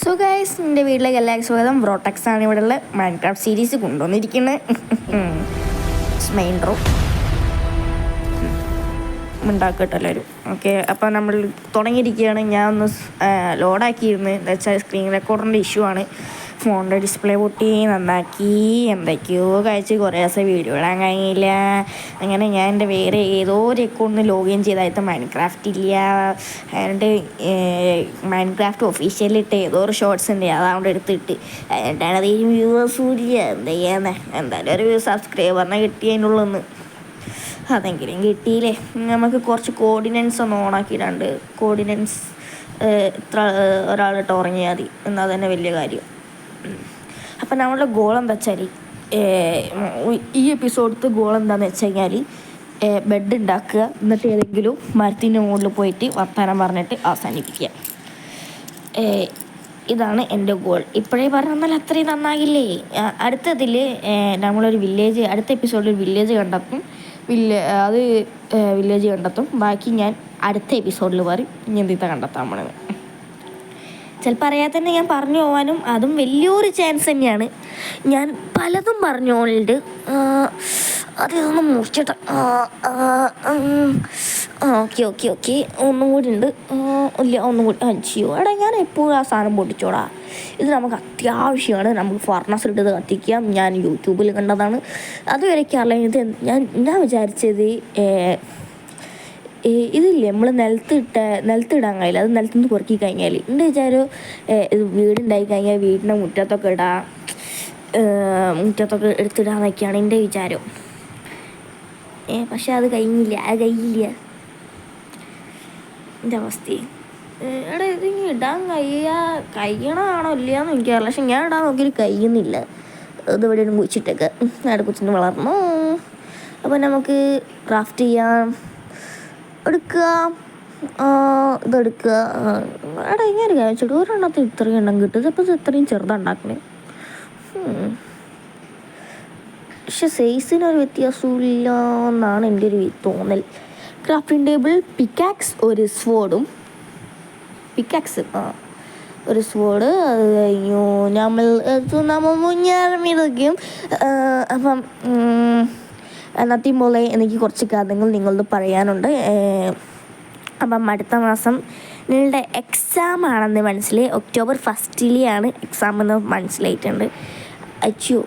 So guys, എൻ്റെ വീട്ടിലേക്ക് എല്ലാവർക്കും സ്വാഗതം. വ്രോട്ടക്സ് ആണ് ഇവിടെയുള്ള മൈൻക്രാഫ്റ്റ് സീരീസ് കൊണ്ടുവന്നിരിക്കുന്നത്. മെയിൻ റൂം ഉണ്ടാക്കട്ടെ എല്ലാവരും. ഓക്കെ, അപ്പോൾ നമ്മൾ തുടങ്ങിയിരിക്കുകയാണ്. ഞാൻ ഒന്ന് ലോഡാക്കിയിരുന്നു. എന്താ വെച്ചാൽ സ്ക്രീൻ റെക്കോർഡറിൻ്റെ ഇഷ്യൂ ആണ്. ഫോണിൻ്റെ ഡിസ്പ്ലേ പൊട്ടി നന്നാക്കി എന്തൊക്കെയോ കഴിച്ച് കുറേ ദിവസം വീഡിയോ ഇടാൻ കഴിയില്ല. അങ്ങനെ ഞാൻ എൻ്റെ വേറെ ഏതോ ഒരു അക്കൗണ്ടിൽ ലോഗിൻ ചെയ്തായിട്ട് മൈൻക്രാഫ്റ്റ് ഇല്ല. എന്നിട്ട് മൈൻക്രാഫ്റ്റ് ഒഫീഷ്യലിട്ട് ഏതോ ഒരു ഷോർട്സ് ഉണ്ട്, അതവിടെ എടുത്തിട്ട് എന്നിട്ടാണ് അത് വ്യൂവേഴ്സും ഇല്ല. എന്താ ചെയ്യാന്നേ, എന്തായാലും ഒരു സബ്സ്ക്രൈബറിനെ കിട്ടിയതിനുള്ളൊന്ന് അതെങ്കിലും കിട്ടിയില്ലേ. നമുക്ക് കുറച്ച് കോർഡിനൻസ് ഒന്ന് ഓണാക്കിയിട്ടുണ്ട്. കോർഡിനൻസ് ഇത്ര ഒരാളിട്ട് ഉറങ്ങിയാൽ മതി, എന്നാൽ തന്നെ വലിയ കാര്യം. അപ്പം നമ്മളുടെ ഗോൾ എന്താ വെച്ചാൽ, ഈ എപ്പിസോഡത്തെ ഗോൾ എന്താണെന്ന് വെച്ച് കഴിഞ്ഞാൽ ബെഡ് ഉണ്ടാക്കുക, എന്നിട്ട് ഏതെങ്കിലും മരത്തിൻ്റെ മുകളിൽ പോയിട്ട് വർത്തമാനം പറഞ്ഞിട്ട് അവസാനിപ്പിക്കുക. ഇതാണ് എൻ്റെ ഗോൾ. ഇപ്പോഴേ പറഞ്ഞാൽ അത്രയും നന്നാകില്ലേ. അടുത്തതിൽ നമ്മളൊരു വില്ലേജ്, അടുത്ത എപ്പിസോഡിൽ ഒരു വില്ലേജ് കണ്ടെത്തും. വില്ലേജ് കണ്ടെത്തും. ബാക്കി ഞാൻ അടുത്ത എപ്പിസോഡിൽ പറയും ഇനി എന്തിത്തെ കണ്ടെത്താൻ പോണത്. ചിലപ്പോൾ അറിയാതെ തന്നെ ഞാൻ പറഞ്ഞു പോകാനും അതും വലിയൊരു ചാൻസ് തന്നെയാണ്. ഞാൻ പലതും പറഞ്ഞോളുണ്ട്. അതൊന്ന് മുറിച്ചിട്ട് ഓക്കെ ഒന്നും കൂടി ഉണ്ട്. ഇല്ല, ഒന്നും കൂടി അഞ്ചിയോ. എടാ, ഞാൻ എപ്പോഴും ആ സാധനം പൊട്ടിച്ചോടാ. ഇത് നമുക്ക് അത്യാവശ്യമാണ്. നമുക്ക് ഫർണസ് ഇട്ടത് കത്തിക്കാം. ഞാൻ യൂട്യൂബിൽ കണ്ടതാണ്. അതുവരെയ്ക്ക് അറിയില്ല. ഇത് ഞാൻ വിചാരിച്ചത് ഇതില്ലേ, നമ്മൾ നിലത്തിടാൻ കഴിയില്ല. അത് നിലത്തുനിന്ന് പൊറുക്കി കഴിഞ്ഞാൽ എൻ്റെ വിചാരം ഇത് വീടുണ്ടായി കഴിഞ്ഞാൽ വീടിൻ്റെ മുറ്റത്തൊക്കെ മുറ്റത്തൊക്കെ എടുത്തിടാന്നൊക്കെയാണ് എൻ്റെ വിചാരം. പക്ഷെ അത് കഴിയില്ല എൻ്റെ അവസ്ഥയും. എടാ, ഇത് ഇടാൻ കഴിയണമാണോ ഇല്ലയെന്ന് എനിക്കറിയില്ല. പക്ഷെ ഞാൻ ഇടാൻ നോക്കിയിട്ട് കഴിയുന്നില്ല. ഇതിവിടെ ഒരു കുച്ചിട്ടൊക്കെ അവിടെ കുച്ചിന് വളർന്നു. അപ്പോൾ നമുക്ക് ക്രാഫ്റ്റ് ചെയ്യാം. ഇതെടുക്കുക. എടാ, ഇങ്ങനെ കഴിച്ചിട്ട് ഒരെണ്ണത്തിൽ ഇത്രയും എണ്ണം കിട്ടും. അപ്പോൾ ഇത് ഇത്രയും ചെറുതുണ്ടാക്കണേ. പക്ഷെ സൈസിനൊരു വ്യത്യാസമില്ല എന്നാണ് എൻ്റെ ഒരു തോന്നൽ. ക്രാഫ്റ്റിംഗ് ടേബിൾ, പിക്കാക്സ്, ഒരു സ്വോർഡും ഒരു സ്വോർഡ്. അത് കഴിഞ്ഞു നമ്മൾ മുന്നേറിയതൊക്കെയും. അപ്പം എന്നത്തെയും പോലെ എനിക്ക് കുറച്ച് കാര്യങ്ങൾ നിങ്ങളോട് പറയാനുണ്ട്. അപ്പം അടുത്ത മാസം നിങ്ങളുടെ എക്സാം ആണെന്ന് മനസ്സിലായി. ഒക്ടോബർ 1 എക്സാം എന്ന് മനസ്സിലായിട്ടുണ്ട്. അച്ചു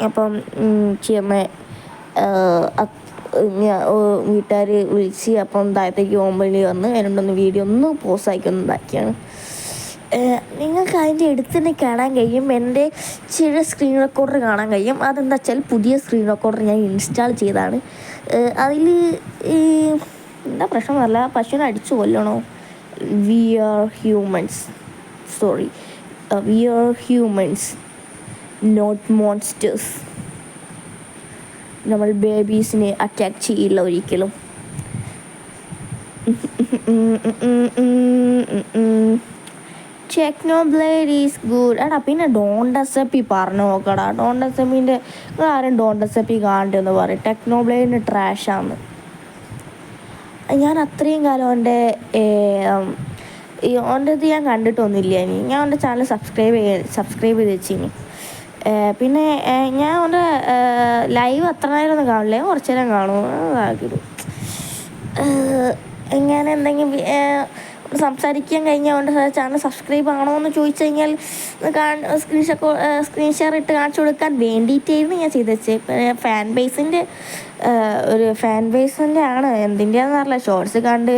അപ്പം വീട്ടുകാർ വിളിച്ച് അപ്പം താഴത്തേക്ക് പോകുമ്പോൾ വന്ന് എന്നോടൊന്ന് വീഡിയോ ഒന്ന് പോസ്റ്റ് ആക്കിയൊന്നതാക്കിയാണ്. നിങ്ങൾക്ക് അതിൻ്റെ അടുത്ത് തന്നെ കാണാൻ കഴിയും. എൻ്റെ ചെറിയ സ്ക്രീൻ റെക്കോർഡർ കാണാൻ കഴിയും. അതെന്താ വെച്ചാൽ പുതിയ സ്ക്രീൻ റെക്കോർഡർ ഞാൻ ഇൻസ്റ്റാൾ ചെയ്തതാണ്. അതിൽ എന്താ പ്രശ്നമല്ല, പശുവിനെ അടിച്ചു കൊല്ലണോ? We are humans not monsters. നമ്മൾ ബേബീസിനെ അറ്റാക്ക് ചെയ്യില്ല ഒരിക്കലും. Technoblade is good. എടാ, പിന്നെ ഡോണ്ടസപ്പി പറഞ്ഞു നോക്കടാ. ഡോണ്ടസപ്പിൻ്റെ ആരും ഡോണ്ടസപ്പി കാണണ്ടെന്ന് പറയും. ടെക്നോബ്ലേഡിന് ട്രാഷാണ്. ഞാൻ അത്രയും കാലം ഓൻ്റെ ഇത് ഞാൻ കണ്ടിട്ടൊന്നുമില്ല. ഞാൻ എൻ്റെ ചാനൽ സബ്സ്ക്രൈബ് ചെയ്ത് വെച്ചിനി. പിന്നെ ഞാൻ ഓൻ്റെ ലൈവ് അത്ര നേരം ഒന്നും കാണില്ല, കുറച്ച് നേരം കാണും. അതാക്കിടും. എങ്ങനെ എന്തെങ്കിലും സംസാരിക്കാൻ കഴിഞ്ഞാൽ അവൻ്റെ ചാനൽ സബ്സ്ക്രൈബ് ആണോ എന്ന് ചോദിച്ചു കഴിഞ്ഞാൽ സ്ക്രീൻ ഷെയർ ഇട്ട് കാണിച്ചു കൊടുക്കാൻ വേണ്ടിയിട്ടായിരുന്നു ഞാൻ ചെയ്ത് വെച്ചത്. ഫാൻ ബേസിൻ്റെ ആണ്, എന്തിൻ്റെയാണെന്ന് അറിയില്ല. ഷോർട്സ് കണ്ട്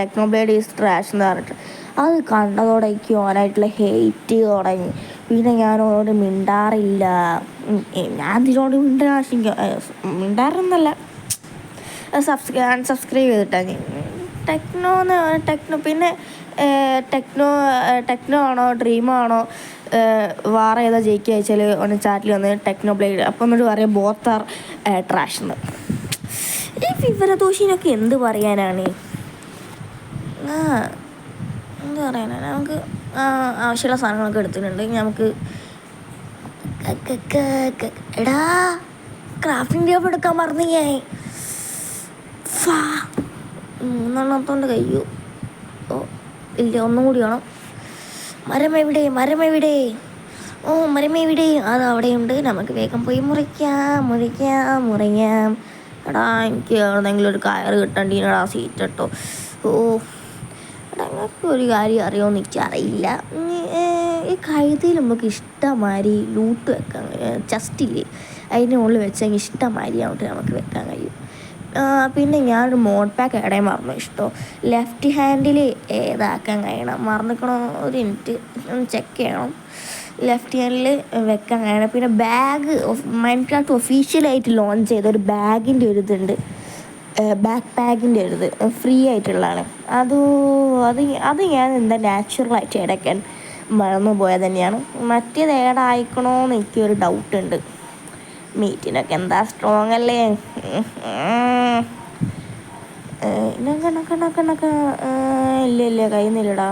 ടെക്നോബ്ലേഡ് ഈസ് ട്രാഷ് എന്ന് പറഞ്ഞിട്ട് അത് കണ്ടതോടേക്ക് ഓനായിട്ടുള്ള ഹെയ്റ്റ് തുടങ്ങി. പിന്നെ ഞാനോട് മിണ്ടാറില്ല. ഞാൻ ഇതിനോട് മിണ്ടാറൊന്നല്ല, സബ്സ്ക്രൈബ് ചെയ്തിട്ടാണ്. പിന്നെ ടെക്നോ ആണോ ഡ്രീമോ ആണോ വേറെ ഏതാ ജയിക്കുക വെച്ചാൽ ഒന്ന് ചാറ്റിൽ വന്ന് ടെക്നോബ്ലേഡ്. അപ്പം എന്നിട്ട് പറയാം ബോത്ത് ആർ ട്രാഷ് എന്ന്. ഈ വിവരദോഷിനൊക്കെ എന്ത് പറയാനാണ്? എന്ത് പറയാനാണ്? നമുക്ക് ആവശ്യമുള്ള സാധനങ്ങളൊക്കെ എടുത്തിട്ടുണ്ട്. നമുക്ക് എടാ, ക്രാഫ്റ്റിംഗ് ടേബിൾ എടുക്കാൻ മറന്നു ഞാൻ. മൂന്നെണ്ണത്തോണ്ട് കഴിയൂ. ഓ ഇല്ല, ഒന്നും കൂടി വേണം. മരമെവിടെ, മരമെവിടെ? ഓ മരമെവിടെ? അത് അവിടെയുണ്ട്. നമുക്ക് വേഗം പോയി മുറിക്കാം. എടാ എനിക്ക് എവിടെന്നെങ്കിലും ഒരു കയറ് കിട്ടണ്ടീനടാ, സീറ്റ് കേട്ടോ. ഓ എടാ, നിങ്ങൾക്ക് ഒരു കാര്യം അറിയുമോയെന്ന് എനിക്കറിയില്ല. ഈ കഴുതിയിൽ നമുക്ക് ഇഷ്ടമാതിരി ലൂട്ട് വെക്കാൻ, ചെസ്റ്റില്ലേ അതിൻ്റെ മുകളിൽ വെച്ചെങ്കിൽ ഇഷ്ടമാതിരി അങ്ങോട്ട് നമുക്ക് വെക്കാൻ കഴിയും. പിന്നെ ഞാനൊരു മോഡ് പാക്ക് ഇടയിൽ മറന്നു. ലെഫ്റ്റ് ഹാൻഡിൽ ഏതാക്കാൻ കഴിയണം, മറന്നിക്കണോ? ഒരു മിനിറ്റ് ഒന്ന് ചെക്ക് ചെയ്യണം. ലെഫ്റ്റ് ഹാൻഡിൽ വെക്കാൻ കഴിയണം. പിന്നെ ബാഗ്, മൈൻക്രാഫ്റ്റ് ഒഫീഷ്യലായിട്ട് ലോഞ്ച് ചെയ്ത ഒരു ബാഗിൻ്റെ ഒരു ഇതുണ്ട്, ബാക്ക് പാക്കിൻ്റെ ഒരു ഇത് ഫ്രീ ആയിട്ടുള്ളതാണ്. അത് ഞാൻ എന്താ നാച്ചുറലായിട്ട് ഇടയ്ക്കാൻ മറന്നു പോയത് തന്നെയാണ്. മറ്റേത് ഏടായിക്കണോന്ന് എനിക്കൊരു ഡൗട്ടുണ്ട്. മീറ്റിനൊക്കെ എന്താ സ്ട്രോങ് അല്ലേ? ഇല്ല കഴിയുന്നില്ലടാ.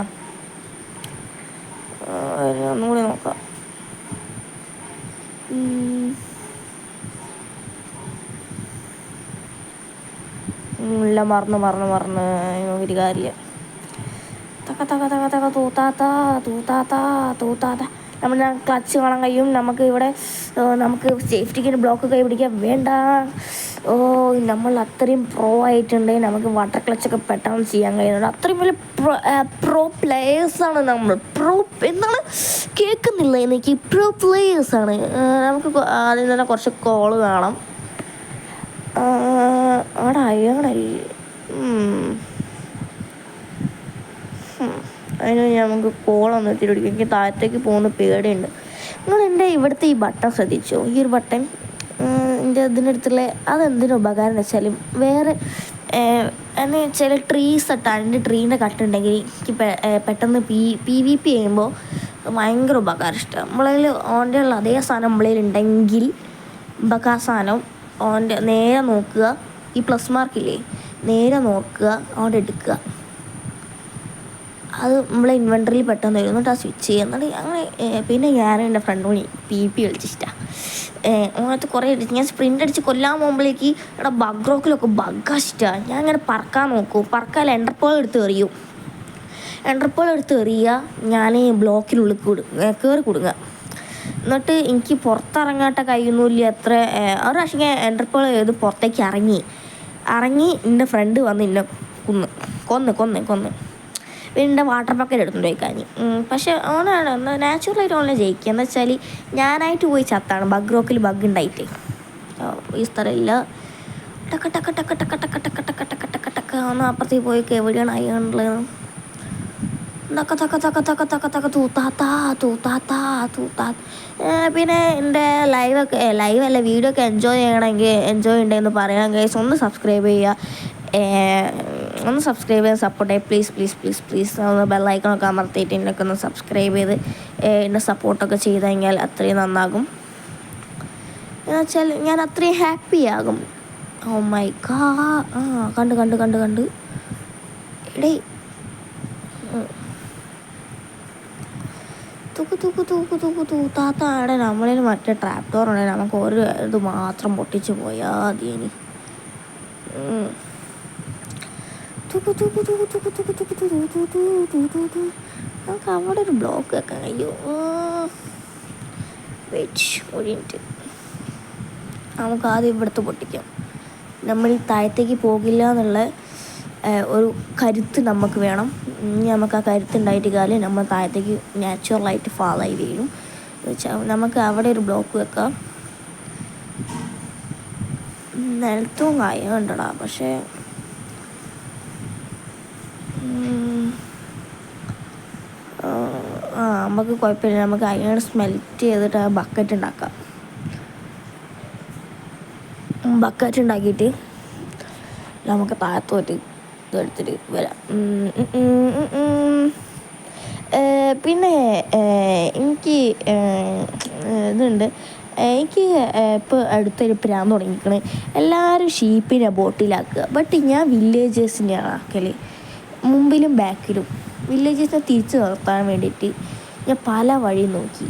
ഒന്നും കൂടി നോക്കാം. ഇല്ല, മറന്ന് ഒരു കാര്യം. തൂത്താത്ത നമ്മൾ ക്ലച്ച് കാണാൻ കഴിയും. നമുക്ക് സേഫ്റ്റിക്ക് ബ്ലോക്ക് കൈ പിടിക്കാൻ വേണ്ട. ഓ നമ്മൾ അത്രയും പ്രോ ആയിട്ടുണ്ട്. നമുക്ക് വാട്ടർ ക്ലച്ചൊക്കെ പെട്ടെന്ന് ചെയ്യാൻ കഴിയുന്നുണ്ട്. അത്രയും വലിയ പ്രോ പ്ലേയേഴ്സാണ് നമ്മൾ. എന്താണ് കേൾക്കുന്നില്ല എനിക്ക്? പ്രോ പ്ലേയേഴ്സാണ്. നമുക്ക് ആദ്യം തന്നെ കുറച്ച് കോള് കാണാം. അവിടെ അയാളല്ലേ? അതിന് നമുക്ക് കോളൊന്നും എത്തിയിട്ട് എനിക്ക് താഴത്തേക്ക് പോകുന്ന പേടിയുണ്ട്. നിങ്ങൾ എൻ്റെ ഇവിടുത്തെ ഈ ബട്ടൺ ശ്രദ്ധിച്ചോ? ഈ ഒരു ബട്ടൺ എൻ്റെ ഇതിനടുത്തുള്ള അതെന്തിനും ഉപകാരം എന്ന് വെച്ചാൽ, വേറെ എന്ന് വെച്ചാൽ ട്രീസ് ഇട്ടാണ്, എൻ്റെ ട്രീൻ്റെ കട്ടുണ്ടെങ്കിൽ എനിക്ക് പെട്ടെന്ന് PvP ചെയ്യുമ്പോൾ ഭയങ്കര ഉപകാരം ഇഷ്ടമാണ്. നമ്മളതിൽ ഓൻ്റെ ഉള്ള അതേ സാധനം നമ്മളതിൽ ഉണ്ടെങ്കിൽ നമുക്ക് ആ സാധനം ഓൻ്റെ നേരെ നോക്കുക, ഈ പ്ലസ് മാർക്കില്ലേ നേരെ നോക്കുക, അവിടെ എടുക്കുക. അത് നമ്മളെ ഇൻവെൻറ്ററിയിൽ പെട്ടെന്ന് വരും. എന്നിട്ട് ആ സ്വിച്ച് ചെയ്യുക. എന്നിട്ട് അങ്ങനെ പിന്നെ ഞാനും എൻ്റെ ഫ്രണ്ടും PvP കളിച്ചിട്ടാണ്. അങ്ങനത്തെ കുറേ ഞാൻ സ്പ്രിൻ്റ് അടിച്ച് കൊല്ലാൻ പോകുമ്പോഴേക്ക് ബഗ് റോക്കിലൊക്കെ ബഗ്ഗാച്ചിട്ടാണ്. ഞാൻ അങ്ങനെ പറക്കാൻ നോക്കും. പറക്കാൻ എൻ്റർപോൾ എടുത്ത് എറിയുക. ഞാൻ ബ്ലോക്കിനുള്ളിൽ കയറി കൊടുങ്ങുക. എന്നിട്ട് എനിക്ക് പുറത്തിറങ്ങാട്ട കഴിയുന്നില്ല. ഒരു പ്രാവശ്യം ഞാൻ എൻ്റർപോൾ ചെയ്ത് പുറത്തേക്ക് ഇറങ്ങി എൻ്റെ ഫ്രണ്ട് വന്ന് എന്നെ കൊന്ന് പിന്നെ എൻ്റെ വാട്ടർ ബക്കറ്റ് എടുത്തുകൊണ്ട് പോയി കഴിഞ്ഞു. പക്ഷേ ഓനാണ് നാച്ചുറലായിട്ട് ഓനെ ജയിക്കുക. എന്ന് വെച്ചാൽ ഞാനായിട്ട് പോയി ചത്താണ്. ബഗ് റോക്കിൽ ബഗ് ഉണ്ടായിട്ട് ഈ സ്ഥലമില്ല. ടക്ക ഒന്ന് അപ്പുറത്തേക്ക് പോയി എവിടെയാണ് അയ്യാണുള്ളത്. തൂത്താത്ത. പിന്നെ എൻ്റെ ലൈവല്ല വീഡിയോ ഒക്കെ എൻജോയ് ഉണ്ടെന്ന് പറയാൻ ഗൈസ് ഒന്ന് സബ്സ്ക്രൈബ് ചെയ്യുക. സപ്പോർട്ട് ചെയ്യുക പ്ലീസ്. ഒന്ന് ബെല്ലൈക്കണൊക്കെ അമർത്തിയിട്ട് എന്നൊക്കെ ഒന്ന് സബ്സ്ക്രൈബ് ചെയ്ത് എന്നെ സപ്പോർട്ടൊക്കെ ചെയ്ത് കഴിഞ്ഞാൽ അത്രയും നന്നാകും. എന്നുവെച്ചാൽ ഞാൻ അത്രയും ഹാപ്പി ആകും. Oh my God. കണ്ട് എടേ തൂത്താത്താടെ നമ്മളിൽ മറ്റേ ട്രാപ്പ് ഡോർ ഉണ്ടെങ്കിൽ നമുക്ക് ഒരു ഇത് മാത്രം പൊട്ടിച്ച് പോയാൽ മതി. ഇനി നമുക്ക് അവിടെ ഒരു ബ്ലോക്ക് വെക്കാൻ കഴിയും. വെയിറ്റ്, നമുക്ക് ആദ്യം ഇവിടുത്തെ പൊട്ടിക്കാം. നമ്മൾ ഈ താഴത്തേക്ക് പോകില്ല എന്നുള്ള ഒരു കരുത്ത് നമുക്ക് വേണം. നമുക്ക് ആ കരുത്തുണ്ടായിട്ട് കാലം നമ്മൾ താഴത്തേക്ക് നാച്ചുറലായിട്ട് ഫാളായി വീഴും. വെച്ചാൽ നമുക്ക് അവിടെ ഒരു ബ്ലോക്ക് വെക്കാം. നിലത്തും കായ കണ്ടടാ. പക്ഷേ നമുക്ക് കുഴപ്പമില്ല. നമുക്ക് അയൺ സ്മെൽറ്റ് ചെയ്തിട്ട് ആ ബക്കറ്റ് ഉണ്ടാക്കിയിട്ട് നമുക്ക് താഴത്തോട്ട് ഇതെടുത്തിട്ട് വരാം. പിന്നെ എനിക്ക് ഇതുണ്ട്. എനിക്ക് ഇപ്പോൾ അടുത്തൊരു പ്രാന്ത് തുടങ്ങിയിരിക്കണ്. എല്ലാവരും ഷീപ്പിനെ ബോട്ടിലാക്കുക. ബട്ട് ഞാൻ വില്ലേജേഴ്സിനെയാണ് ആക്കൽ. മുമ്പിലും ബാക്കിലും വില്ലേജേഴ്സിനെ തിരിച്ചു നിർത്താൻ വേണ്ടിയിട്ട് ഞാൻ പല വഴി നോക്കി.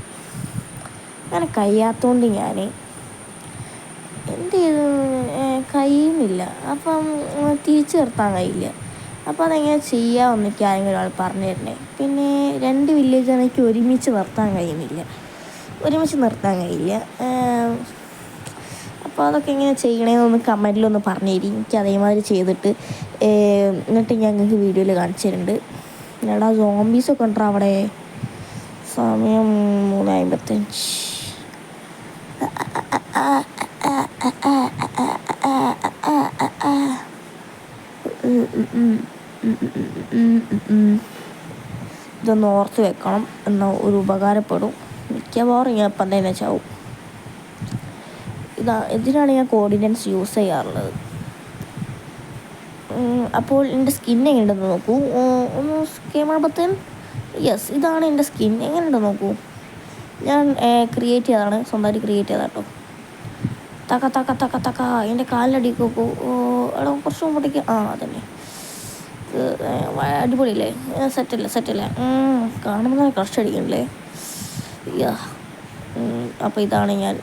അങ്ങനെ കഴിയാത്തതുകൊണ്ട് ഞാൻ എന്ത് ചെയ്തു, കഴിയുന്നില്ല. അപ്പം തിരിച്ചു നിർത്താൻ കഴിയില്ല. അപ്പോൾ അതെങ്ങനെ ചെയ്യാമെന്ന് എനിക്ക് ആരെങ്കിലും ഒരാൾ പറഞ്ഞു തരണേ. പിന്നെ 2 വില്ലേജാണ് എനിക്ക് ഒരുമിച്ച് നിർത്താൻ കഴിയുന്നില്ല. അപ്പോൾ അതൊക്കെ എങ്ങനെ ചെയ്യണമെന്നൊന്ന് കമൻറ്റിലൊന്ന് പറഞ്ഞു തരും. എനിക്ക് അതേമാതിരി ചെയ്തിട്ട് എന്നിട്ട് ഞാൻ നിങ്ങൾക്ക് വീഡിയോയിൽ കാണിച്ചു തരുന്നുണ്ട്. എടാ സോംബീസൊക്കെ ഉണ്ടോ അവിടെ? സമയം 3:55. ഇതൊന്ന് ഓർത്ത് വെക്കണം, എന്നാൽ ഒരു ഉപകാരപ്പെടും. മിക്കവാറും ഞാൻ ഇപ്പം തന്നെ ചാവും. ഇതിനാണ് ഞാൻ കോർഡിനൻസ് യൂസ് ചെയ്യാറുള്ളത്. അപ്പോൾ എൻ്റെ സ്കിൻ എങ്ങനെയുണ്ടെന്ന് നോക്കൂ. ഒന്ന് ക്യാമറ ബട്ടൺ. യെസ്, ഇതാണ് എൻ്റെ സ്കിൻ. എങ്ങനെയുണ്ടെന്ന് നോക്കൂ. ഞാൻ ക്രിയേറ്റ് ചെയ്തതാണ്, സ്വന്തമായിട്ട് ക്രിയേറ്റ് ചെയ്താൽ കേട്ടോ. തക്ക തക്ക തക്ക തക്ക എൻ്റെ കാലിലടിക്ക് നോക്കൂ. എടാ കുറച്ച് മുമ്പോട്ടേക്ക്. അതന്നെ, അടിപൊളിയല്ലേ? സെറ്റല്ലേ? കാണുമ്പോൾ തന്നെ ക്രഷ് അടിക്കണല്ലേ? അപ്പോൾ ഇതാണ് ഞാൻ.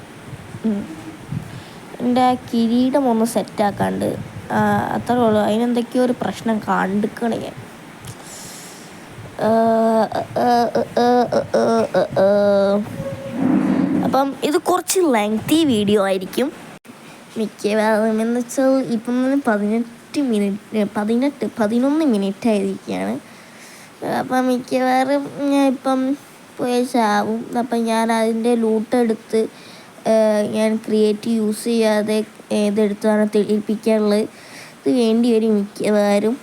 എൻ്റെ കിരീടം ഒന്ന് സെറ്റാക്കാണ്ട് അത്രേ ഉള്ളൂ. അതിനെന്തൊക്കെയോ ഒരു പ്രശ്നം കണ്ടിക്കണ ഞാൻ. അപ്പം ഇത് കുറച്ച് ലെങ്തി വീഡിയോ ആയിരിക്കും മിക്കവാറും. എന്ന് വെച്ചാൽ ഇപ്പം 11 മിനിറ്റ് ആയിരിക്കുകയാണ്. അപ്പം മിക്കവാറും ഞാൻ ഇപ്പം പോയി ചാവും. അപ്പം ഞാൻ അതിൻ്റെ ലൂട്ടെടുത്ത് ഞാൻ ക്രിയേറ്റ് യൂസ് ചെയ്യാതെ ഇതെടുത്താണ് തെളിയിപ്പിക്കാനുള്ളത്. ഇത് വേണ്ടി വരും മിക്കവാറും.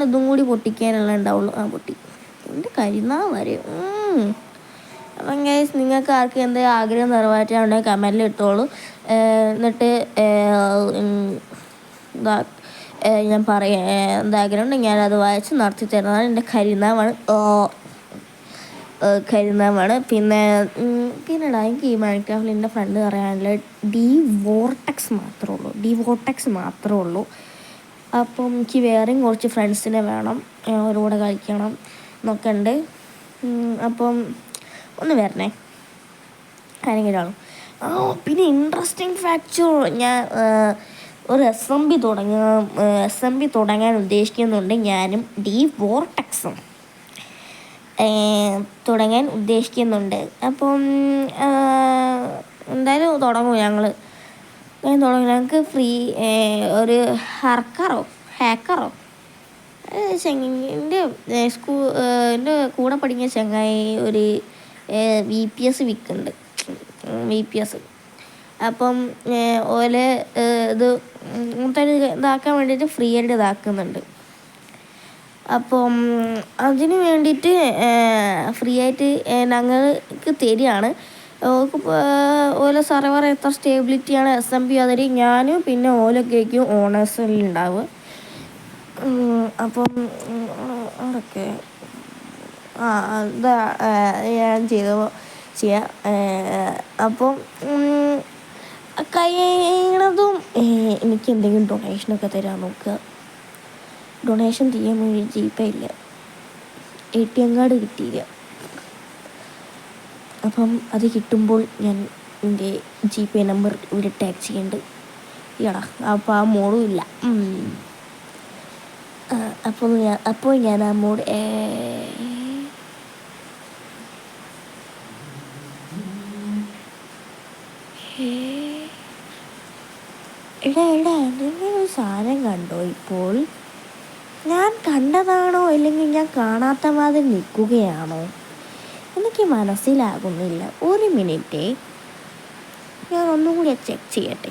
ഇതും കൂടി പൊട്ടിക്കാനുള്ള ഉണ്ടാവുള്ളൂ. പൊട്ടി എൻ്റെ കരിനാ വരെ. അപ്പം ഗൈസ്, നിങ്ങൾക്ക് ആർക്കും എന്ത് ആഗ്രഹം നിറവേറ്റാനുണ്ടെങ്കിൽ കമൻറ്റിൽ ഇട്ടോളൂ. എന്നിട്ട് ഞാൻ പറയാം എന്താഗ്രഹം ഉണ്ടെങ്കിൽ ഞാനത് വായിച്ച് നടത്തി തരുന്നതാണ്. എൻ്റെ കരിനാവാണ്. പിന്നെടാ എനിക്ക് ഈ മൈൻക്രാഫ്റ്റിൽ എൻ്റെ ഫ്രണ്ട് പറയാനുള്ള ഡിവോർട്ടെക്സ് മാത്രമേ ഉള്ളൂ. അപ്പം എനിക്ക് വേറെയും കുറച്ച് ഫ്രണ്ട്സിനെ വേണം, അവരോട് കളിക്കണം എന്നൊക്കെ ഉണ്ട്. അപ്പം ഒന്ന് വരണേ ആരെങ്കിലും. പിന്നെ ഇൻട്രസ്റ്റിംഗ് ഫാക്റ്റ്, ഞാൻ ഒരു SMB തുടങ്ങാൻ ഉദ്ദേശിക്കുന്നുണ്ട്. ഞാനും ഡിവോർട്ടെക്സും തുടങ്ങാൻ ഉദ്ദേശിക്കുന്നുണ്ട്. അപ്പം എന്തായാലും തുടങ്ങും ഞങ്ങൾ. ഞങ്ങൾക്ക് ഫ്രീ ഒരു ഹാക്കറോ എൻ്റെ എൻ്റെ കൂടെ പഠിക്കുന്ന ചങ്ങായി ഒരു VPS വിൽക്കുന്നുണ്ട്. അപ്പം ഓലെ ഇതാക്കാൻ വേണ്ടിയിട്ട് ഫ്രീ ആയിട്ട് ഇതാക്കുന്നുണ്ട്. അപ്പം അതിന് വേണ്ടിയിട്ട് ഫ്രീ ആയിട്ട് ഞങ്ങൾക്ക് തരികയാണ്. ഓല സർവർ എത്ര സ്റ്റേബിലിറ്റിയാണ് SMB അതിൽ ഞാനും പിന്നെ ഓലൊക്കേക്കും ഓണേഴ്സിലുണ്ടാവുക. അപ്പം അതൊക്കെ ഇതാ ഞാൻ ചെയ്യാം. അപ്പം കഴിയണതും എനിക്ക് എന്തെങ്കിലും ഡൊണേഷനൊക്കെ തരാൻ നോക്കുക. ഡൊണേഷൻ ചെയ്യാൻ വേണ്ടി GPay ഇല്ല, ATM കാർഡ് കിട്ടിയില്ല. അപ്പം അത് കിട്ടുമ്പോൾ ഞാൻ എൻ്റെ GPay നമ്പർ ഇവിടെ ടാഗ് ചെയ്യുന്നുണ്ട്. അപ്പോൾ ആ മോഡും ഇല്ല. അപ്പോൾ ഞാൻ ആ മോഡ് എന്തെങ്കിലും സാധനം കണ്ടോ? ഇപ്പോൾ ഞാൻ കണ്ടതാണോ അല്ലെങ്കിൽ ഞാൻ കാണാത്ത മാതിരി നിൽക്കുകയാണോ എനിക്ക് മനസ്സിലാകുന്നില്ല. ഒരു മിനിറ്റ്, ഞാൻ ഒന്നും കൂടി ചെക്ക് ചെയ്യട്ടെ.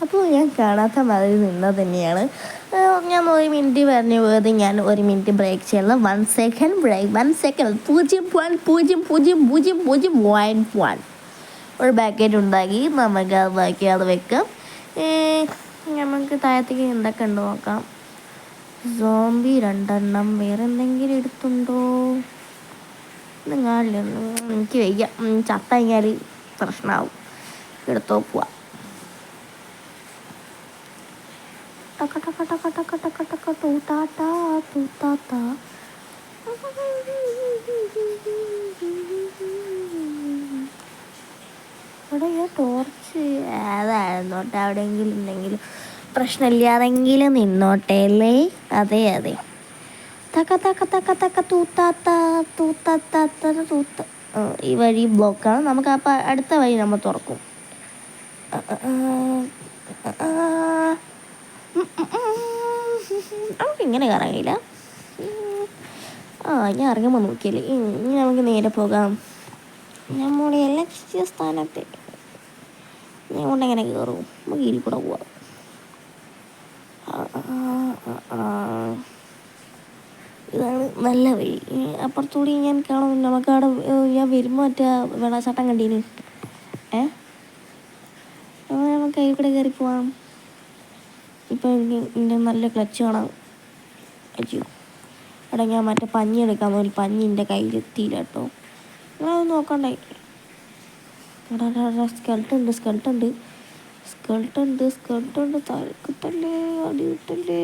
അപ്പോൾ ഞാൻ കാണാത്ത മാതിരി നിന്നത് തന്നെയാണ്. ഞാൻ 1 മിനിറ്റ് പറഞ്ഞു പോയത്. ഞാൻ 1 മിനിറ്റ് ബ്രേക്ക് ചെയ്യണം. 1 സെക്കൻഡ് ബ്രേക്ക്. 1 സെക്കൻഡ് 0.0001 ഒരു ബാക്കറ്റ് ഉണ്ടാക്കി നമുക്ക് അതാക്കി അത് വെക്കാം. നമുക്ക് താഴത്തേക്ക് എന്തൊക്കെ ഉണ്ടോ നോക്കാം. സോംബി 2 എണ്ണം. വേറെ എന്തെങ്കിലും എടുത്തുണ്ടോ? നിങ്ങളില്ല, എനിക്ക് വയ്യ. ചത്ത കഴിഞ്ഞാൽ പ്രശ്നമാവും. എടുത്തോ പോവാ. ഇവിടെ ടോർച്ച് ഏതായിരുന്നോട്ടെ, എവിടെയെങ്കിലും ഉണ്ടെങ്കിലും പ്രശ്നമില്ലാതെങ്കിലും നിന്നോട്ടെ അല്ലേ? അതെ അതെ. തക്ക തക്ക തക്ക തക്ക തൂത്താത്ത തൂത്താത്ത തൂത്ത. ഈ വഴി ബ്ലോക്കാണ്. നമുക്ക് അപ്പം അടുത്ത വഴി നമ്മൾ തുറക്കും. നമുക്കിങ്ങനെ കറങ്ങില്ല. ഞാൻ ഇറങ്ങുമ്പോൾ നോക്കിയല്ലേ. ഇനി നമുക്ക് നേരെ പോകാം നമ്മുടെ ലക്ഷ്യസ്ഥാനത്ത്. ഞാൻ കൊണ്ടെങ്ങനെ കയറും? നമുക്ക് ഇതിൽ കൂടെ പോവാം. ഇതാണ് നല്ല വഴി. അപ്പുറത്തുകൂടി ഞാൻ കാണും. നമുക്കവിടെ ഞാൻ വരുമ്പോൾ മറ്റേ വെള്ളച്ചാട്ടം കണ്ടീന്. നമുക്ക് അതിൽ കൂടെ കയറി പോവാം. ഇപ്പം എൻ്റെ നല്ല ക്ലച്ച് കാണാം. അയ്യോ, എടാ ഞാൻ മറ്റേ പഞ്ഞി എടുക്കാൻ പോയി. പഞ്ഞി എൻ്റെ കയ്യിലെത്തിയില്ല കേട്ടോ. നിങ്ങളത് നോക്കണ്ടേ? എടാ സ്കെൽട്ടുണ്ട്. കിട്ടല്ലേ, അടി കിട്ടല്ലേ.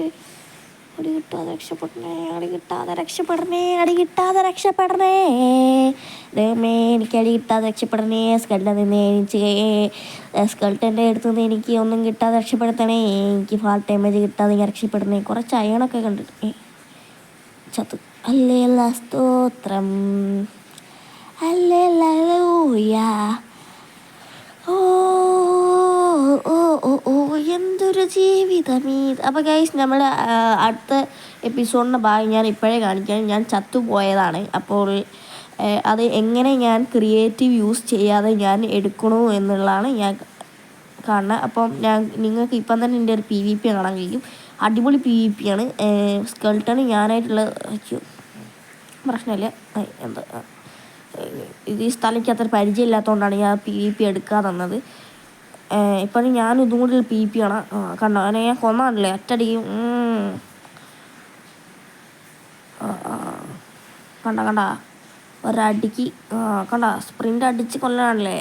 അടി കിട്ടാതെ രക്ഷപ്പെടണേ. ദൈവമേ, എനിക്ക് അടി കിട്ടാതെ രക്ഷപ്പെടണേ. സ്കെൽട്ടൻ്റെ അടുത്ത് നിന്ന് എനിക്ക് ഒന്നും കിട്ടാതെ രക്ഷപ്പെടുത്തണേ. എനിക്ക് ഫാൾ ഡാമേജ് കിട്ടാതെ ഞാൻ രക്ഷപ്പെടണേ. കുറച്ച് അയണൊക്കെ കണ്ടിട്ട് ചത്തു. ഹല്ലേലൂയ, സ്തോത്രം, ഹല്ലേലൂയ. എന്തൊരു ജീവിതമീ. അപ്പോൾ ഗൈസ്, നമ്മൾ അടുത്ത എപ്പിസോഡിൻ്റെ ഭാഗം ഞാൻ ഇപ്പോഴേ കാണിക്കാൻ. ഞാൻ ചത്തുപോയതാണ്. അപ്പോൾ അത് എങ്ങനെ ഞാൻ ക്രിയേറ്റീവ് യൂസ് ചെയ്യാതെ ഞാൻ എടുക്കണു എന്നുള്ളതാണ് ഞാൻ കാണുന്നത്. അപ്പം നിങ്ങൾക്ക് ഇപ്പം തന്നെ എൻ്റെ ഒരു PvP കാണാൻ കഴിയും. അടിപൊളി PvP ആണ്. സ്കെൽട്ടണ് ഞാനായിട്ടുള്ള പ്രശ്നമില്ല. എന്താ ഇത് ഈ സ്ഥലയ്ക്ക് അത്ര പരിചയമില്ലാത്തതുകൊണ്ടാണ് ഞാൻ PvP എടുക്കാൻ തന്നത്. ഇപ്പം ഞാൻ ഇതും കൂടി PvP കാണാം. കണ്ടോ, അതിനെ ഞാൻ കൊന്നാണല്ലേ ഒറ്റടിക്കും. കണ്ട ഒരടിക്ക് കണ്ട സ്പ്രിൻ്റ് അടിച്ച് കൊല്ലാണല്ലേ.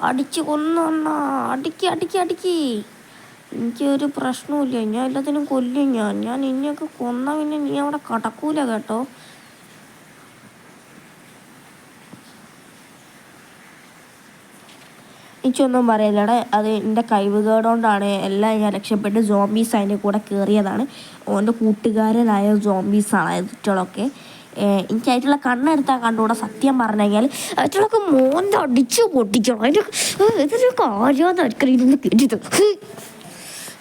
അടിച്ച് കൊന്ന അടിക്ക്. എനിക്കൊരു പ്രശ്നവുമില്ല. ഞാൻ എല്ലാത്തിനും കൊല്ലും. ഞാൻ ഇനിയൊക്കെ കൊന്ന പിന്നെ നീ അവിടെ കടക്കൂല കേട്ടോ. എനിക്കൊന്നും പറയില്ലടാ. അത് എൻ്റെ കഴിവുകേടുകൊണ്ടാണ്. എല്ലാം ഞാൻ രക്ഷപ്പെട്ട് സോംബീസ് അതിൻ്റെ കൂടെ കയറിയതാണ്. ഓൻ്റെ കൂട്ടുകാരനായ സോംബീസാണ് അതിറ്റകളൊക്കെ. എനിക്കായിട്ടുള്ള കണ്ണെടുത്താൽ കണ്ടുകൂടെ. സത്യം പറഞ്ഞു കഴിഞ്ഞാൽ അതിറ്റകളൊക്കെ മോൻ്റെ അടിച്ച് പൊട്ടിക്കണം. ഇതൊരു കാര്യമെന്ന് അടുക്കളയിലൊന്ന് കേട്ടിട്ട്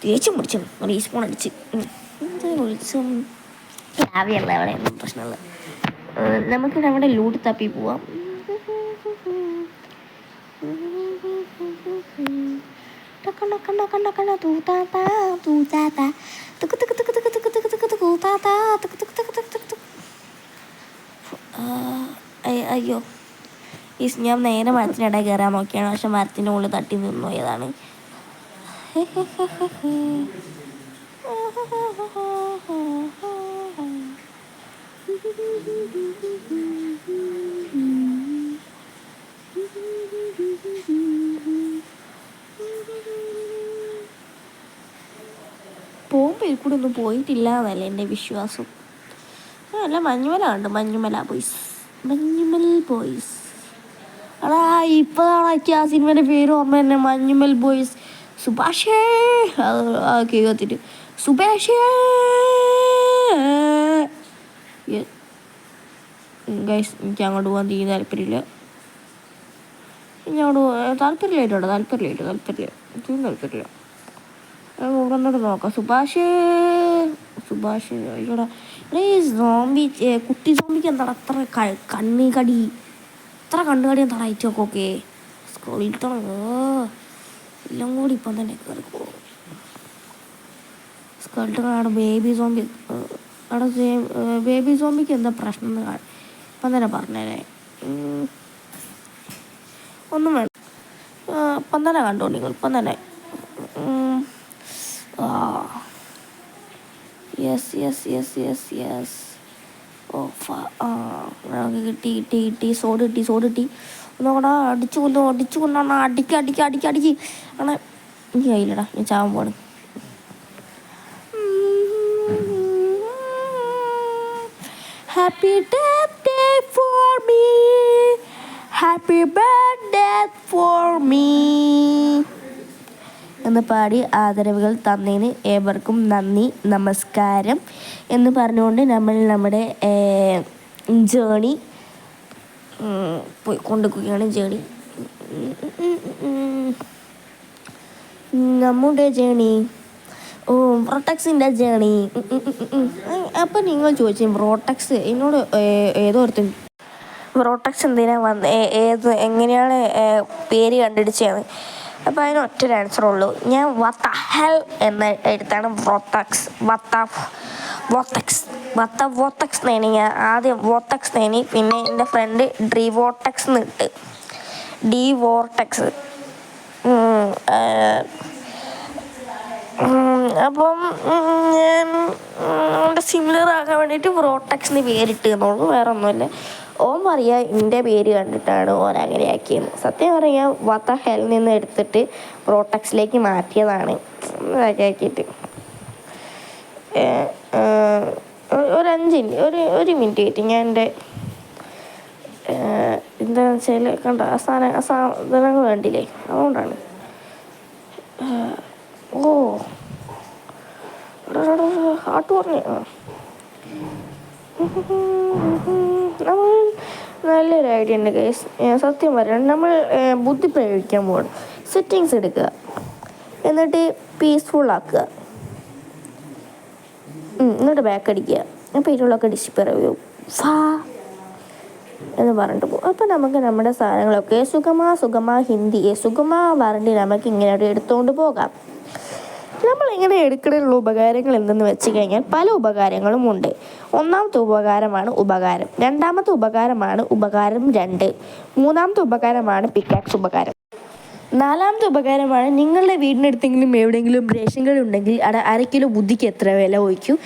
ദേഷ്യം പിടിച്ചു. റീസ്പോൺ അടിച്ച് വിളിച്ചും രാവിലെയല്ല അവിടെ ഒന്നും പ്രശ്നമുള്ള. നമുക്ക് നമ്മുടെ ലൂട്ട് തപ്പി പോവാം. അയ്യോ, ഞാൻ നേരെ മരത്തിനിടയിൽ കയറാൻ നോക്കിയാണ്. പക്ഷെ മരത്തിൻ്റെ മുകളിൽ തട്ടി നിന്ന് പോയതാണ്. പോകുമ്പോൾ ഇതിൽ കൂടെ ഒന്നും പോയിട്ടില്ല എന്നല്ല എൻ്റെ വിശ്വാസം. അല്ല, മഞ്ഞുമല ബോയ്സ്. അടാ, ഇപ്പോഴാണ് ആ സിനിമയുടെ പേര് ഓർമ്മ തന്നെ. മഞ്ഞുമൽ ബോയ്സ്. സുഭാഷേ കേൾക്കത്തിട്ട് സുഭാഷേ. ഗൈസ്, എനിക്ക് അങ്ങോട്ട് പോകാൻ തീരെ താല്പര്യമില്ല. താല്പര്യമില്ല. ഓരോന്നോട് നോക്കാം. സുഭാഷ് അയ്യോടാ. സോംബി കുട്ടി സോംബിക്ക് എന്താണ് അത്ര കണ്ണുകടി എന്താ അയച്ചോക്കെ സ്കൂളിൽ എല്ലാം കൂടി ഇപ്പം തന്നെ കയറിക്കോ. സ്കൾട്ടറാണ് ബേബി സോംബി. അവിടെ ബേബി സോംബിക്ക് എന്താ പ്രശ്നം എന്ന് ഇപ്പം തന്നെ പറഞ്ഞേനെ. ഒന്നും വേണം, ഇപ്പം തന്നെ കണ്ടോ നിങ്ങൾ. ഇപ്പം തന്നെ യെസ്. കിട്ടി സോഡ് കിട്ടി. ഒന്നുകൂടെ അടിച്ചു കൊല്ലാണ്. അടിക്ക് ആണ്. എനിക്ക് കയ്യില്ലടാ, ഞാൻ ചാവാൻ പോണ്. ഹാപ്പി ബർത്ത്ഡേ ഫോർ മീ എന്ന് പാടി ആദരവുകൾ തന്നതിന് ഏവർക്കും നന്ദി, നമസ്കാരം എന്ന് പറഞ്ഞുകൊണ്ട് നമ്മൾ നമ്മുടെ ജേണി പോയി കൊണ്ടുപോവുകയാണ്. നമ്മുടെ ജേണി റോട്ടക്സിൻ്റെ ജേണി. അപ്പം നിങ്ങൾ ചോദിച്ചു റോട്ടക്സ് എന്നോട് ഏതോ ഒരുത്തും റോട്ടക്സ് എന്തിനാണ് എങ്ങനെയാണ് പേര് കണ്ടുപിടിച്ചത്. അപ്പോൾ അതിന് ഒറ്റൊരു ആൻസറുള്ളൂ. ഞാൻ വത്ത ഹെൽ എന്ന് എടുത്താണ് വോട്ടക്സ് നേനി. ഞാൻ ആദ്യം വോട്ടക്സ് നേനി, പിന്നെ എൻ്റെ ഫ്രണ്ട് ഡ്രീവോട്ടക്സ് എന്നിട്ട് ഡിവോർട്ടക്സ്. അപ്പം ഞാൻ സിമിലർ ആകാൻ വേണ്ടിയിട്ട് റോട്ടക്സിന് പേരിട്ട് എന്നുള്ളൂ, വേറെ ഒന്നുമില്ല. ഓൻ പറയുക എൻ്റെ പേര് കണ്ടിട്ടാണ് ഓൻ അങ്ങനെ ആക്കിയത്. സത്യം പറയാൻ വത്ത ഹെലിൽ നിന്ന് എടുത്തിട്ട് റോട്ടക്സിലേക്ക് മാറ്റിയതാണ് ആക്കിയിട്ട്. ഒരു മിനിറ്റ് ആയിട്ട് ഞാൻ എൻ്റെ എന്താണെന്ന് വെച്ചാൽ കണ്ട സാധനങ്ങൾ വേണ്ടില്ലേ, അതുകൊണ്ടാണ്. ഹാർട്ട് പറഞ്ഞു. നമ്മൾ നല്ലൊരു ഐഡിയ ഉണ്ട് ഗൈസ്. സത്യം പറയാം, നമ്മൾ ബുദ്ധി പ്രയോഗിക്കാൻ പോകണം. സെറ്റിങ്സ് എടുക്കുക, എന്നിട്ട് പീസ്ഫുൾ ആക്കുക, എന്നിട്ട് ബാക്ക് അടിക്കുക. അപ്പോൾ ഇതിലൊക്കെ ഡിസ്പ്ലേ എന്ന് പറഞ്ഞിട്ട് പോകും. അപ്പോൾ നമുക്ക് നമ്മുടെ സാധനങ്ങളൊക്കെ സുഗമ ഹിന്ദി പറഞ്ഞ് നമുക്ക് ഇങ്ങനെ എടുത്തുകൊണ്ട് പോകാം. നമ്മളിങ്ങനെ എടുക്കാനുള്ള ഉപകാരങ്ങൾ എന്തെന്ന് വെച്ച് കഴിഞ്ഞാൽ പല ഉപകാരങ്ങളും ഉണ്ട്. ഒന്നാമത്തെ ഉപകാരമാണ് ഉപകാരം, രണ്ടാമത്തെ ഉപകാരമാണ് ഉപകാരം 2, മൂന്നാമത്തെ ഉപകാരമാണ് പിക്കാക്സ് ഉപകാരം, നാലാമത്തെ ഉപകാരമാണ് നിങ്ങളുടെ വീടിനടുത്തെങ്കിലും എവിടെയെങ്കിലും റേഷൻ കട ഉണ്ടെങ്കിൽ അവിടെ 1 കിലോ ബുദ്ധിക്ക് എത്ര വില ചോദിക്കും.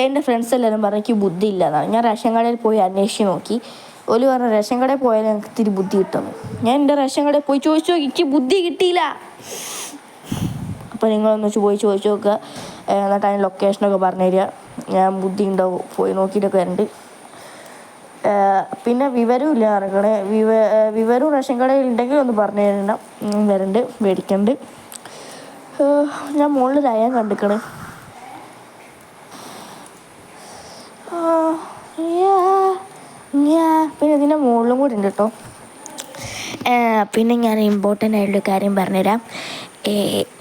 എൻ്റെ ഫ്രണ്ട്സ് എല്ലാവരും പറഞ്ഞു ബുദ്ധി ഇല്ലതാണ്. ഞാൻ റേഷൻ കടയിൽ പോയി അന്വേഷിച്ച് നോക്കി. ഒരു പറഞ്ഞ റേഷൻ കടയിൽ പോയാൽ ഞങ്ങൾക്ക് ഇത്തിരി ബുദ്ധി കിട്ടുന്നു. ഞാൻ എൻ്റെ റേഷൻ കടയിൽ പോയി ചോദിച്ചു നോക്കി, എനിക്ക് ബുദ്ധി കിട്ടിയില്ല. അപ്പോൾ നിങ്ങളൊന്ന് പോയി ചോദിച്ചു നോക്കുക, എന്നിട്ട് അതിന് ലൊക്കേഷനൊക്കെ പറഞ്ഞു തരിക. ഞാൻ ബുദ്ധി ഉണ്ടാവും, പോയി നോക്കിയിട്ടൊക്കെ വരുന്നുണ്ട്. പിന്നെ വിവരവും ഇല്ല ഇറങ്ങണേ. വിവരവും റേഷൻ കടയിൽ ഉണ്ടെങ്കിൽ ഒന്ന് പറഞ്ഞു തരണം. വരുന്നുണ്ട്, മേടിക്കുന്നുണ്ട്. ഞാൻ മുകളിൽ രായാൻ കണ്ടിക്കണേ. പിന്നെ ഇതിൻ്റെ മുകളിലും കൂടി ഉണ്ട് കേട്ടോ. പിന്നെ ഞാൻ ഇമ്പോർട്ടൻ്റ് ആയിട്ടുള്ള കാര്യം പറഞ്ഞുതരാം.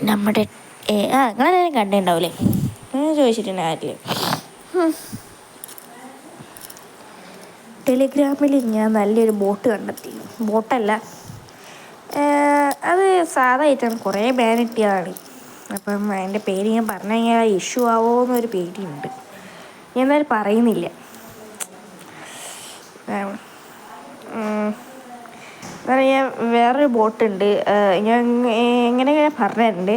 നമ്മുടെ നിങ്ങളെല്ലാവരും കണ്ടിട്ടുണ്ടാവില്ലേ, ചോദിച്ചിട്ടുണ്ട് ആരില്ലേ. ടെലിഗ്രാമിൽ ഞാൻ നല്ലൊരു ബോട്ട് കണ്ടെത്തി. ബോട്ടല്ല, അത് സാധായിട്ടാണ്, കുറേ ബാൻ കിട്ടിയതാണ്. അപ്പം അതിൻ്റെ പേര് ഞാൻ പറഞ്ഞു കഴിഞ്ഞാൽ ഇഷ്യൂ ആവുമോ എന്നൊരു പേടിയുണ്ട്. ഞാൻ എന്തായാലും പറയുന്നില്ല. ഞാൻ വേറൊരു ബോട്ടുണ്ട്, ഞാൻ എങ്ങനെ പറഞ്ഞു തരുന്നുണ്ട്.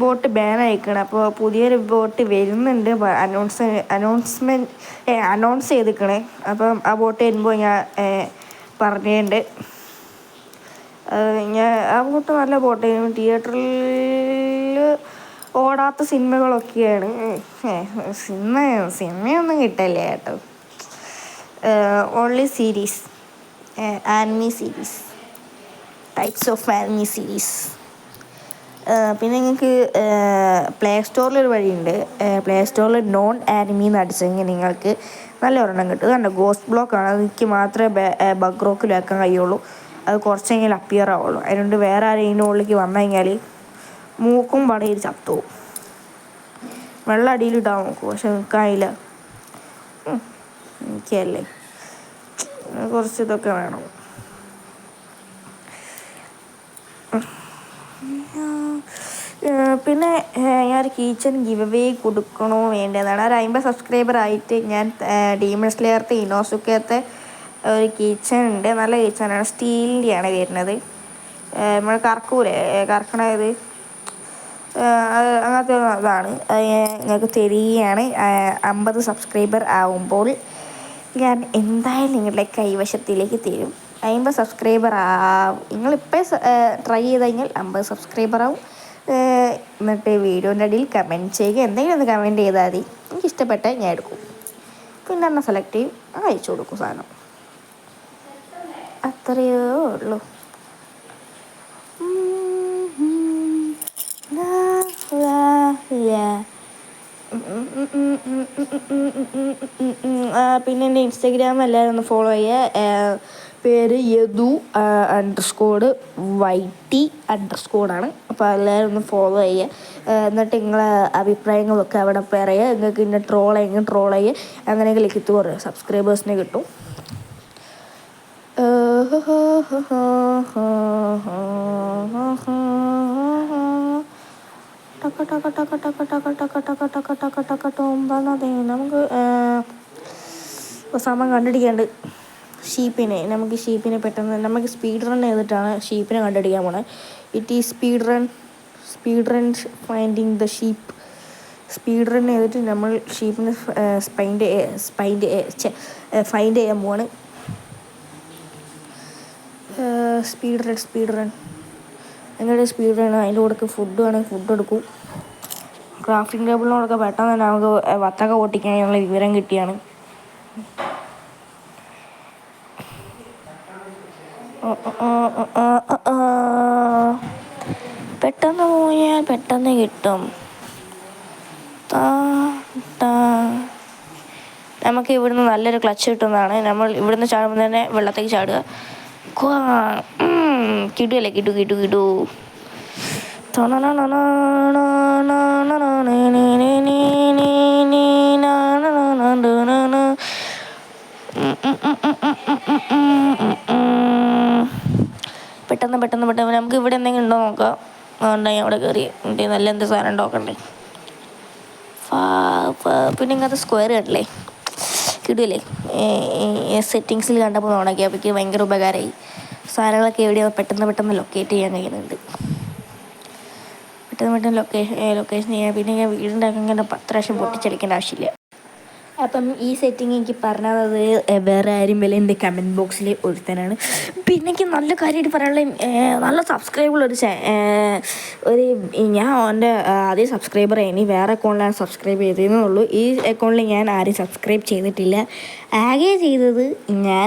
ബോട്ട് ബാൻ അയക്കണം. അപ്പോൾ പുതിയൊരു ബോട്ട് വരുന്നുണ്ട്, അനൗൺസ് ചെയ്തിരിക്കണേ. അപ്പം ആ ബോട്ട് വരുമ്പോൾ ഞാൻ പറഞ്ഞിട്ടുണ്ട്. ആ ബോട്ട് നല്ല ബോട്ട്, തിയേറ്ററിൽ ഓടാത്ത സിനിമകളൊക്കെയാണ്. സിനിമയൊന്നും കിട്ടില്ല കേട്ടോ. Only series, anime series, types of anime series. പിന്നെ നിങ്ങൾക്ക് പ്ലേ സ്റ്റോറിലൊരു വഴിയുണ്ട്. പ്ലേ സ്റ്റോറിൽ നോൺ ആനിമി എന്ന് അടിച്ചെങ്കിൽ നിങ്ങൾക്ക് നല്ല ഒരെണ്ണം കിട്ടും. അതുകൊണ്ട് ഗോസ്റ്റ് ബ്ലോക്കാണ്, അതെനിക്ക് മാത്രമേ ബഗ് റോക്കിൽ വെക്കാൻ കഴിയുള്ളൂ. അത് കുറച്ചെങ്കിലും അപ്പിയർ ആവുള്ളൂ. അതുകൊണ്ട് വേറെ ആരെങ്കിലും ഉള്ളിലേക്ക് വന്നു കഴിഞ്ഞാൽ മൂക്കും പടയിൽ ചത്തുപോകും. വെള്ളം അടിയിലിട്ടാൽ നോക്കും, പക്ഷെ നിൽക്കാനില്ല. എനിക്കല്ലേ കുറച്ച് ഇതൊക്കെ വേണം. പിന്നെ ഞാനൊരു കിച്ചൺ ഗിവ് അവേ കൊടുക്കണോ വേണ്ടതാണ്. ഒരു 50 സബ്സ്ക്രൈബർ ആയിട്ട് ഞാൻ ഡീമൺ സ്ലെയർത്തെ ഇനോസുക്കത്തെ ഒരു കിച്ചൺ ഉണ്ട്. നല്ല കിച്ചണാണ്, സ്റ്റീലിൻ്റെയാണ് വരുന്നത്. നമ്മൾ കറക്കണത് അങ്ങനത്തെ ഇതാണ്. നിങ്ങൾക്ക് തരികയാണ്. 50 സബ്സ്ക്രൈബർ ആവുമ്പോൾ ഞാൻ എന്തായാലും നിങ്ങളുടെ കൈവശത്തിലേക്ക് തരും. 50 സബ്സ്ക്രൈബർ ആവും. നിങ്ങളിപ്പോൾ ട്രൈ ചെയ്ത് കഴിഞ്ഞാൽ 50 സബ്സ്ക്രൈബർ ആവും. എന്നിട്ട് വീഡിയോൻ്റെ അടിയിൽ കമൻറ്റ് ചെയ്യുക. എന്തെങ്കിലും ഒന്ന് കമൻറ്റ് ചെയ്താൽ മതി. എനിക്കിഷ്ടപ്പെട്ടാൽ ഞാൻ എടുക്കും. പിന്നെ എന്നെ സെലക്ട് ചെയ്യും, അയച്ചു കൊടുക്കും സാധനം. അത്രയേ ഉള്ളൂ. പിന്നെ എൻ്റെ ഇൻസ്റ്റഗ്രാം എല്ലാവരും ഒന്ന് ഫോളോ ചെയ്യുക. പേര് യദു_YT_ആണ്. അപ്പോൾ എല്ലാവരും ഒന്ന് ഫോളോ ചെയ്യുക. എന്നിട്ട് നിങ്ങളെ അഭിപ്രായങ്ങളൊക്കെ അവിടെ പറയുക. നിങ്ങൾക്ക് ഇന്നെ ട്രോൾ ചെയ്യുക. അങ്ങനെയൊക്കെ ലിഖിത്ത് പറയുക. സബ്സ്ക്രൈബേഴ്സിനെ കിട്ടും. നമുക്ക് സമയം കണ്ടുപിടിക്കാണ്ട് നമുക്ക് ഷീപ്പിനെ പെട്ടെന്ന് നമുക്ക് സ്പീഡ് റൺ ചെയ്തിട്ടാണ് ഷീപ്പിനെ കണ്ടുപിടിക്കാൻ പോണേ. It is speed run finding the sheep. Speed run ചെയ്തിട്ട് നമ്മൾ ഷീപ്പിനെ ഫൈൻഡ് ചെയ്യാൻ പോവാണ്. സ്പീഡ് റൺ എങ്ങനെ സ്പീഡ് റൺ? അതിൻ്റെ കൂടെ ഫുഡ് വേണമെങ്കിൽ ഫുഡ് എടുക്കും. ക്രാഫ്റ്റിംഗ് ടേബിളിനോടൊക്കെ പെട്ടെന്ന് തന്നെ നമുക്ക് വത്തക്ക പൊട്ടിക്കാനുള്ള വിവരം കിട്ടിയാണ്. പെട്ടെന്ന് പോയാൽ പെട്ടെന്ന് കിട്ടും. നമുക്ക് ഇവിടുന്ന് നല്ലൊരു ക്ലച്ച് കിട്ടുന്നതാണ്. നമ്മൾ ഇവിടുന്ന് ചാടുമ്പോൾ തന്നെ വെള്ളത്തേക്ക് ചാടുക. കിട്ടുകയല്ലേ കിട്ടു. പെട്ടെന്ന് നമുക്ക് ഇവിടെ എന്തെങ്കിലും ഉണ്ടോ നോക്കാം. ഉണ്ടെങ്കിൽ അവിടെ കയറി നല്ല എന്ത് സാധനം ഉണ്ടാക്കണ്ടേ. പിന്നെ ഇങ്ങനത്തെ സ്ക്വയർ കണ്ടില്ലേ, കിടില്ലേ. സെറ്റിങ്സിൽ കണ്ടപ്പോൾ നോക്കി അപ്പോൾ എനിക്ക് ഭയങ്കര ഉപകാരമായി. സാധനങ്ങളൊക്കെ എവിടെയാണ് പെട്ടെന്ന് ലൊക്കേറ്റ് ചെയ്യാൻ കഴിയുന്നുണ്ട്. പെട്ടെന്ന് ലൊക്കേഷൻ ചെയ്യാൻ. പിന്നെ ഞാൻ വീടുണ്ടാക്കാൻ ഇങ്ങനെ 10 പ്രാവശ്യം പൊട്ടിച്ചടിക്കേണ്ട ആവശ്യമില്ല. അപ്പം ഈ സെറ്റിങ് എനിക്ക് പറഞ്ഞത് വേറെ ആരും വല്ല എൻ്റെ കമൻറ്റ് ബോക്സിൽ ഒരുത്തനാണ്. പിന്നെ എനിക്ക് നല്ല കാര്യമായിട്ട് പറയാനുള്ള നല്ല സബ്സ്ക്രൈബുള്ളൊരു ഞാൻ എൻ്റെ ആദ്യ സബ്സ്ക്രൈബർ ഇനി വേറെ അക്കൗണ്ടിലാണ് സബ്സ്ക്രൈബ് ചെയ്തതെന്നേ ഉള്ളൂ. ഈ അക്കൗണ്ടിൽ ഞാൻ ആരും സബ്സ്ക്രൈബ് ചെയ്തിട്ടില്ല. ആകെ ചെയ്തത് ഞാൻ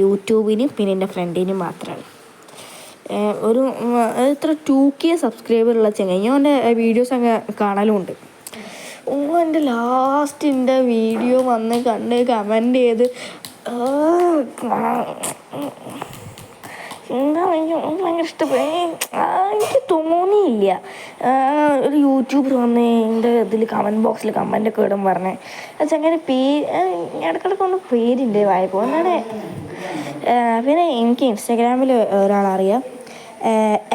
യൂട്യൂബിനും പിന്നെ എൻ്റെ ഫ്രണ്ടിനും മാത്രമാണ്. ഒരു എത്ര 2K സബ്സ്ക്രൈബറുള്ള ചങ്ങായി. ഞാൻ എൻ്റെ വീഡിയോസ് അങ്ങ് കാണലുമുണ്ട്. എൻ്റെ ലാസ്റ്റിൻ്റെ വീഡിയോ വന്ന് കണ്ട് കമൻറ്റ് ചെയ്ത് ഭയങ്കര ഇഷ്ടപ്പെട്ടു. എനിക്ക് തോന്നിയില്ല ഒരു യൂട്യൂബർ വന്ന് എൻ്റെ ഇതിൽ കമൻറ്റ് ബോക്സിൽ കമൻറ്റൊക്കെ ഇടും പറഞ്ഞേ. അങ്ങനെ ഇടയ്ക്കിടയ്ക്ക് ഒന്ന് പേരിൻ്റെ വായിപ്പോൾ എന്താണ്. പിന്നെ എനിക്ക് ഇൻസ്റ്റാഗ്രാമിൽ ഒരാളറിയാം,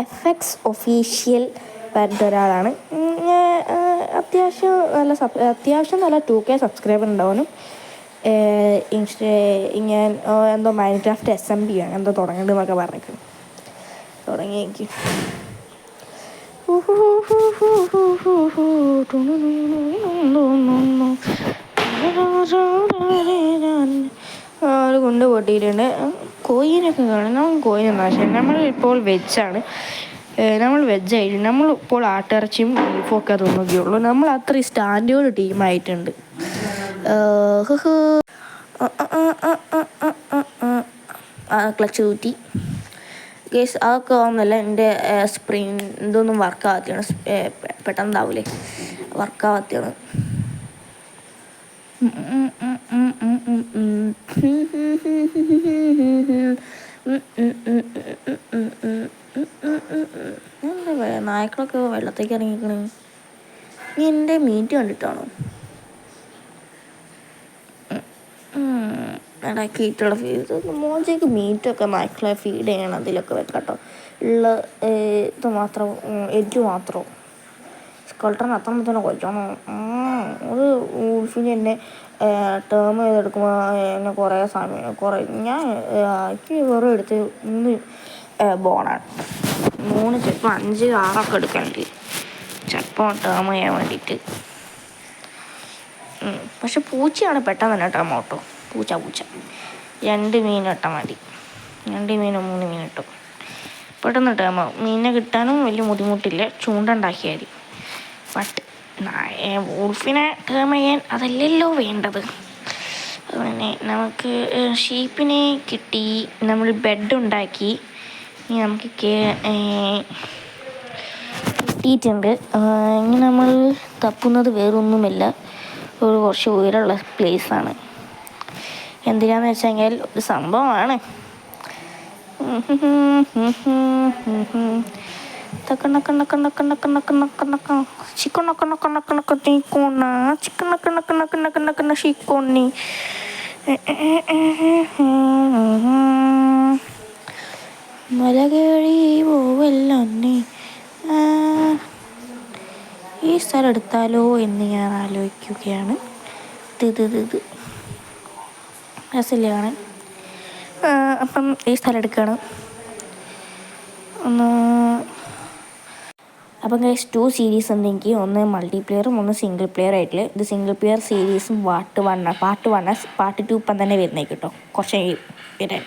FX ഒഫീഷ്യൽ പറഞ്ഞിട്ട് ഒരാളാണ്. അത്യാവശ്യം നല്ല 2K സബ്സ്ക്രൈബർ ഉണ്ടാവാനും. ഞാൻ എന്തോ മൈൻക്രാഫ്റ്റ് SMB ആണ് എന്തോ തുടങ്ങേണ്ടതെന്നൊക്കെ പറഞ്ഞിട്ട് തുടങ്ങിയേക്ക്. ഒരു കൊണ്ട് പൊട്ടിയിട്ടുണ്ട്. കോയിനൊക്കെ കാണും. കോയിന് നാശം. നമ്മളിപ്പോൾ വെജാണ്. നമ്മൾ വെജായിട്ട് നമ്മളിപ്പോൾ ആട്ടിറച്ചിയും ബീഫൊക്കെ തിന്നുകയുള്ളൂ. നമ്മൾ അത്രയും സ്റ്റാൻഡേർഡ് ടീമായിട്ടുണ്ട്. ക്ലച്ച് കൂട്ടി കേസ് അതൊക്കെ ഒന്നുമല്ല. എൻ്റെ സ്പ്രിങ് ഇതൊന്നും വർക്കാവാത്തതാണ്. പെട്ടെന്നാവൂലേ വർക്കാവാത്തതാണ്. എന്താ പറയുക, നായ്ക്കളൊക്കെ വെള്ളത്തേക്ക് ഇറങ്ങിക്കണേ. നീ എൻ്റെ മീറ്റ് കണ്ടിട്ടാണോ? ഇടയ്ക്കിട്ടുള്ള ഫീഡ് മോജയ്ക്ക് മീറ്റൊക്കെ നായ്ക്കളെ ഫീഡ് ചെയ്യണം. അതിലൊക്കെ വെക്കട്ടോ. ഉള്ള ഇത് മാത്രം എഗ്ഗ് മാത്രം സ്കൾട്ടറിന് അത്ര തന്നെ കൊല്ലണം. ഒരു ഉൾഫിന് എന്നെ ടേം ചെയ്തെടുക്കുമ്പോൾ എന്നെ കുറേ സമയം ഞാൻ എനിക്ക് വെറും എടുത്ത് 3 ബോണാണ്. 3 ചിലപ്പോൾ 5, 6 എടുക്കാനുണ്ട് ചിലപ്പോൾ ടേം ചെയ്യാൻ വേണ്ടിയിട്ട്. പക്ഷെ പൂച്ചയാണ് പെട്ടെന്ന് തന്നെ ടേം കേട്ടോ. പൂച്ച 2 മീൻ ഇട്ടാൽ മതി. 2 മീനോ 3 മീൻ ഇട്ടോ പെട്ടെന്ന് ടേം ആവും. മീനിനെ കിട്ടാനും വലിയ ബുദ്ധിമുട്ടില്ല. ചൂണ്ട ഉണ്ടാക്കിയാൽ മതി. ബട്ട് വൂൾഫിനെ ടേം ചെയ്യാൻ അതല്ലല്ലോ വേണ്ടത്. അതുതന്നെ നമുക്ക് ഷീപ്പിനെ കിട്ടി. നമ്മൾ ബെഡ് ഉണ്ടാക്കി. ഇനി നമുക്ക് കിട്ടിയിട്ടുണ്ട്. ഇങ്ങനെ നമ്മൾ തപ്പുന്നത് വേറൊന്നുമില്ല, ഒരു കുറച്ച് ഉയരമുള്ള പ്ലേസാണ്. എന്തിനാന്ന് വെച്ച് കഴിഞ്ഞാൽ ഒരു സംഭവമാണ്. മലകേറി പോവല്ലേ, ഈ സ്ഥലം എടുത്താലോ എന്ന് ഞാൻ ആലോചിക്കുകയാണ്. ഇത് രസമില്ലാണ്. അപ്പം ഈ സ്ഥലം എടുക്കുകയാണ്. അപ്പം ഗൈസ് 2 സീരീസ് ഉണ്ട് എനിക്ക്. ഒന്ന് മൾട്ടിപ്ലെയറും ഒന്ന് സിംഗിൾ പ്ലെയർ ആയിട്ടുള്ള. ഇത് സിംഗിൾ പ്ലെയർ സീരീസും പാർട്ട് 1 പാർട്ട് 2 ഇപ്പം തന്നെ വരുന്നേക്ക് കേട്ടോ, കുറച്ച് വരാൻ.